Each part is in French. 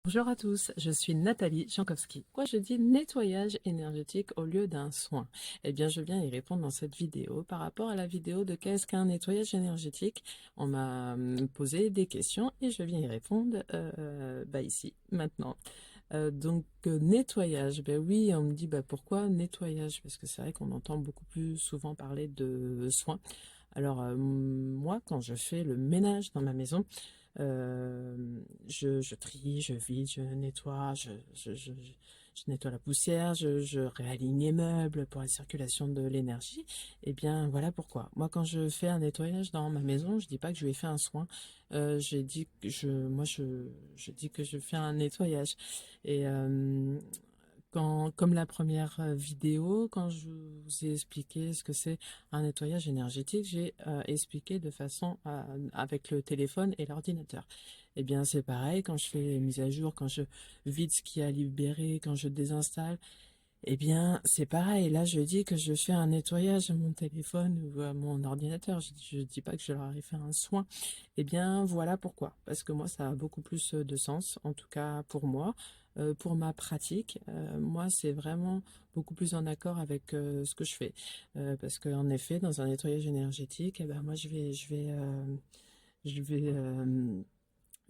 Bonjour à tous, je suis Nathalie Jankowski. Pourquoi je dis nettoyage énergétique au lieu d'un soin? Eh bien, je viens y répondre dans cette vidéo par rapport à la vidéo de qu'est-ce qu'un nettoyage énergétique. On m'a posé des questions et je viens y répondre ici, maintenant. Nettoyage, ben oui, on me dit pourquoi nettoyage? Parce que c'est vrai qu'on entend beaucoup plus souvent parler de soins. Alors moi, quand je fais le ménage dans ma maison, je trie, je vide, je nettoie, je nettoie la poussière, je réaligne les meubles pour la circulation de l'énergie. Eh bien, voilà pourquoi. Moi, quand je fais un nettoyage dans ma maison, je dis pas que je lui ai fait un soin. J'ai dit que je dis que je fais un nettoyage. Et comme la première vidéo, quand je vous ai expliqué ce que c'est un nettoyage énergétique, j'ai expliqué de façon avec le téléphone et l'ordinateur. Eh bien, c'est pareil, quand je fais les mises à jour, quand je vide ce qui a libéré, quand je désinstalle, eh bien, c'est pareil. Là, je dis que je fais un nettoyage à mon téléphone ou à mon ordinateur. Je dis pas que je leur ai fait un soin. Eh bien, voilà pourquoi. Parce que moi, ça a beaucoup plus de sens, en tout cas pour moi, pour ma pratique. Moi, c'est vraiment beaucoup plus en accord avec ce que je fais. Parce qu'en effet, dans un nettoyage énergétique, eh ben, moi, je vais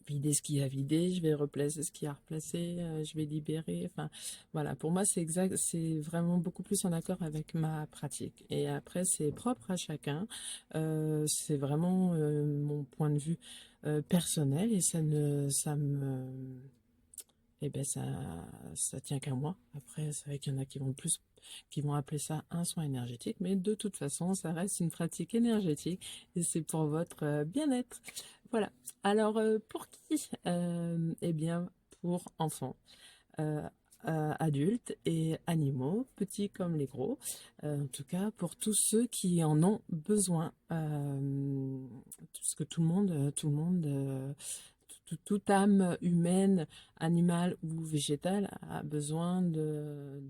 vider ce qui a vidé, je vais replacer ce qui a replacé, je vais libérer. Enfin, voilà. Pour moi, c'est exact, c'est vraiment beaucoup plus en accord avec ma pratique. Et après, c'est propre à chacun. C'est vraiment mon point de vue personnel et eh ben ça tient qu'à moi. Après, c'est vrai qu'il y en a qui vont appeler ça un soin énergétique, mais de toute façon, ça reste une pratique énergétique et c'est pour votre bien-être. Voilà. Alors, pour qui? Eh bien, pour enfants. euh, Adultes et animaux, petits comme les gros, en tout cas pour tous ceux qui en ont besoin. Parce que toute âme humaine, animale ou végétale a besoin de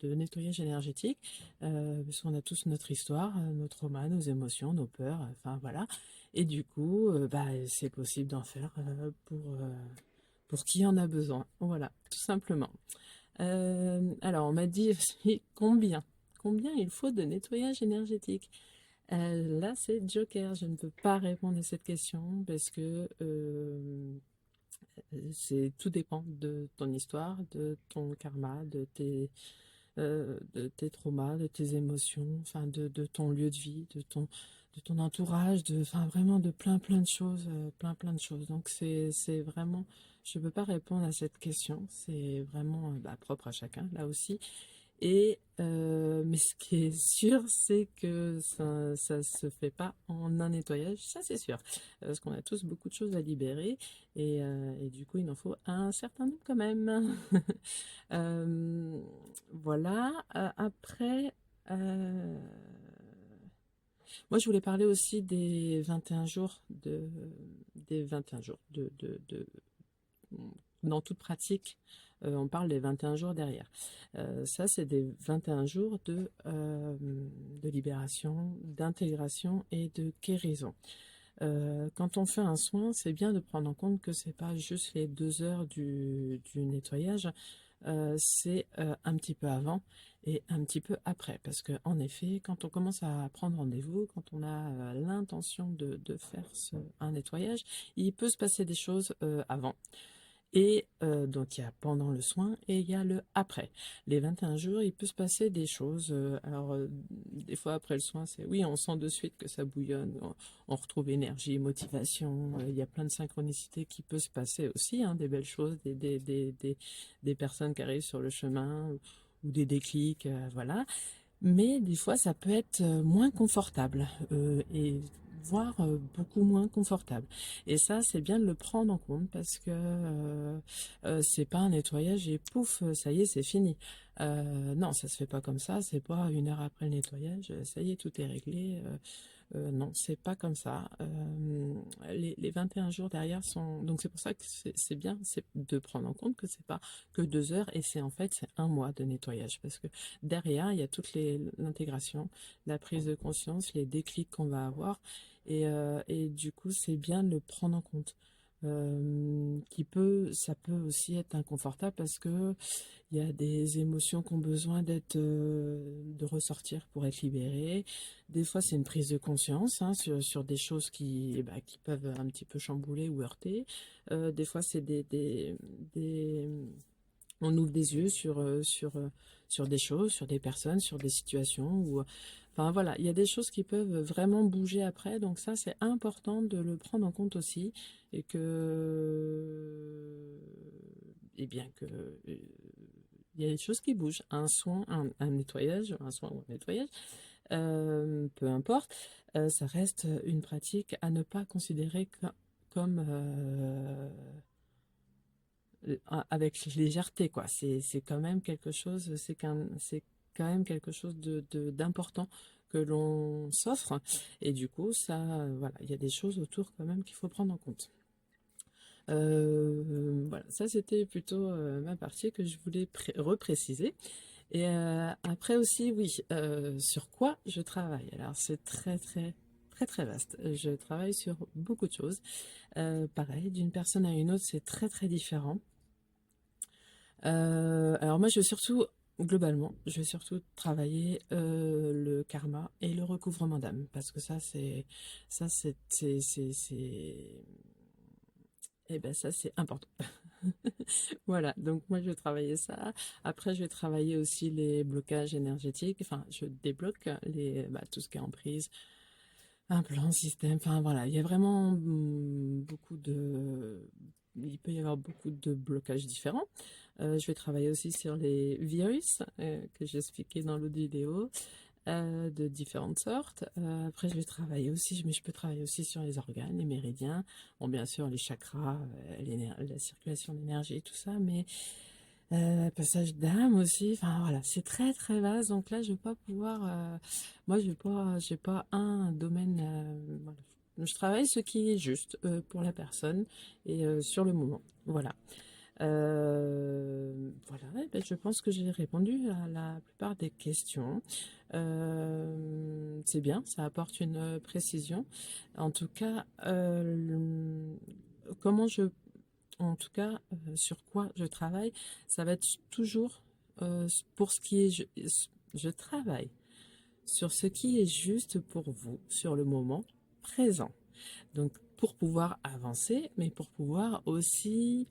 nettoyage énergétique, parce qu'on a tous notre histoire, nos traumas, nos émotions, nos peurs, enfin voilà. Et du coup, c'est possible d'en faire pour qui en a besoin. Voilà, tout simplement. Alors, on m'a dit aussi combien il faut de nettoyage énergétique. Là, c'est Joker. Je ne peux pas répondre à cette question parce que tout dépend de ton histoire, de ton karma, de tes traumas, de tes émotions, enfin de ton lieu de vie, de ton entourage, enfin vraiment de plein de choses, plein de choses. Donc c'est vraiment, je peux pas répondre à cette question. C'est vraiment propre à chacun là aussi. Et mais ce qui est sûr, c'est que ça se fait pas en un nettoyage, ça c'est sûr, parce qu'on a tous beaucoup de choses à libérer et du coup il en faut un certain nombre quand même. Euh, voilà. Après, euh, moi je voulais parler aussi des 21 jours des 21 jours dans toute pratique, on parle des 21 jours derrière. Ça, c'est des 21 jours de libération, d'intégration et de guérison. Quand on fait un soin, c'est bien de prendre en compte que c'est pas juste les 2 heures du nettoyage, c'est un petit peu avant et un petit peu après. Parce que en effet, quand on commence à prendre rendez-vous, quand on a l'intention de faire un nettoyage, il peut se passer des choses avant. Et donc il y a pendant le soin et il y a le après. Les 21 jours, il peut se passer des choses. Des fois après le soin, c'est oui, on sent de suite que ça bouillonne, on retrouve énergie, motivation. Il y a plein de synchronicités qui peut se passer aussi, hein, des belles choses, des personnes qui arrivent sur le chemin ou des déclics, voilà. Mais des fois, ça peut être moins confortable et voire beaucoup moins confortable. Et ça, c'est bien de le prendre en compte parce que c'est pas un nettoyage et pouf, ça y est, c'est fini. Non, ça se fait pas comme ça. C'est pas 1 heure après le nettoyage, ça y est, tout est réglé. Non, c'est pas comme ça. Les 21 jours derrière sont... Donc c'est pour ça que c'est bien c'est de prendre en compte que c'est pas que 2 heures et c'est en fait c'est un mois de nettoyage parce que derrière il y a toute l'intégration, la prise de conscience, les déclics qu'on va avoir et du coup c'est bien de le prendre en compte. Ça peut aussi être inconfortable parce que il y a des émotions qui ont besoin de ressortir pour être libérées. Des fois, c'est une prise de conscience, hein, sur des choses qui peuvent un petit peu chambouler ou heurter. Des fois, c'est des, on ouvre des yeux sur des choses, sur des personnes, sur des situations où, enfin voilà, il y a des choses qui peuvent vraiment bouger après, donc ça c'est important de le prendre en compte aussi et et bien que il y a des choses qui bougent, un soin, un nettoyage, un soin ou un nettoyage, peu importe, ça reste une pratique à ne pas considérer comme avec légèreté, quoi. C'est quand même quelque chose, c'est quand même quelque chose d'important que l'on s'offre. Et du coup, ça, voilà, il y a des choses autour quand même qu'il faut prendre en compte. Voilà, ça c'était plutôt ma partie que je voulais repréciser. Et après aussi, oui, sur quoi je travaille? Alors c'est très vaste. Je travaille sur beaucoup de choses. Pareil, d'une personne à une autre, c'est très différent. Alors moi, globalement, je vais surtout travailler le karma et le recouvrement d'âme, parce que eh ben ça, c'est important. Voilà, donc moi, je vais travailler ça. Après, je vais travailler aussi les blocages énergétiques. Enfin, je débloque tout ce qui est emprise, un plan, système. Enfin, voilà, il y a vraiment il peut y avoir beaucoup de blocages différents. Je vais travailler aussi sur les virus que j'expliquais dans l'autre vidéo, de différentes sortes. Après, mais je peux travailler aussi sur les organes, les méridiens, bon, bien sûr les chakras, la circulation d'énergie, tout ça, mais passage d'âme aussi. Enfin voilà, c'est très vaste. Donc là, je vais pas pouvoir. Moi, j'ai pas un domaine. Voilà. Je travaille ce qui est juste pour la personne et sur le moment. Voilà. Voilà, et ben, je pense que j'ai répondu à la plupart des questions. C'est bien, ça apporte une précision. En tout cas, comment je, en tout cas, sur quoi je travaille, ça va être toujours pour ce qui est, je travaille sur ce qui est juste pour vous, sur le moment présent. Donc, pour pouvoir avancer, mais pour pouvoir avancer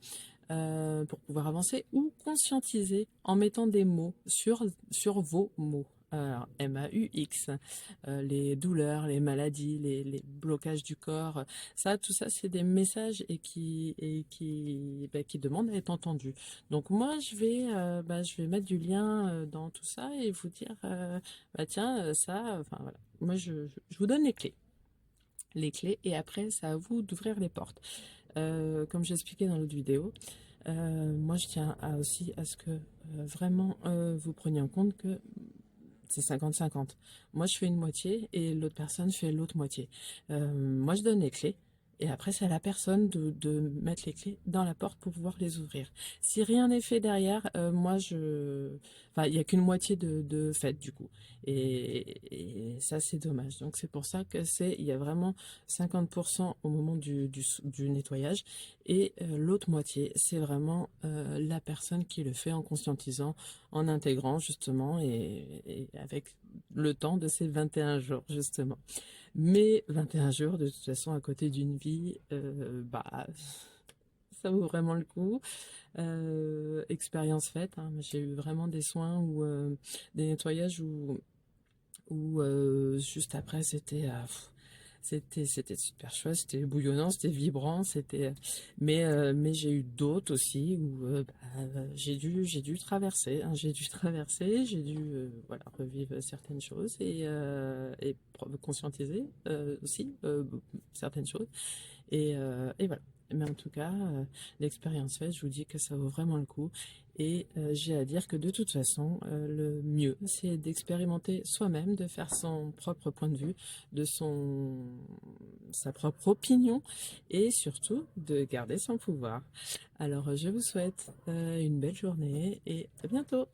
ou conscientiser en mettant des mots sur vos mots. Alors, MAUX, les douleurs, les maladies, les blocages du corps, tout ça, c'est des messages qui demandent à être entendus. Donc moi, je vais mettre du lien dans tout ça et vous dire, tiens, ça, enfin voilà. Moi, je vous donne les clés, et après, c'est à vous d'ouvrir les portes. Comme j'expliquais dans l'autre vidéo, moi je tiens aussi à ce que vraiment vous preniez en compte que c'est 50-50. Moi je fais une moitié et l'autre personne fait l'autre moitié. Moi je donne les clés. Et après, c'est à la personne de mettre les clés dans la porte pour pouvoir les ouvrir. Si rien n'est fait derrière, enfin, il n'y a qu'une moitié de fait du coup. Et ça, c'est dommage. Donc, c'est pour ça il y a vraiment 50% au moment du nettoyage. Et l'autre moitié, c'est vraiment la personne qui le fait en conscientisant, en intégrant justement, et avec le temps de ces 21 jours, justement. Mais 21 jours, de toute façon, à côté d'une vie, ça vaut vraiment le coup. Expérience faite, hein. J'ai eu vraiment des soins des nettoyages où juste après, c'était super chouette, c'était bouillonnant, c'était vibrant, mais j'ai eu d'autres aussi où j'ai dû traverser, hein, j'ai dû voilà, revivre certaines choses et conscientiser aussi certaines choses. Et voilà. Mais en tout cas, l'expérience faite, je vous dis que ça vaut vraiment le coup. Et j'ai à dire que de toute façon, le mieux, c'est d'expérimenter soi-même, de faire son propre point de vue, sa propre opinion, et surtout de garder son pouvoir. Alors, je vous souhaite une belle journée et à bientôt.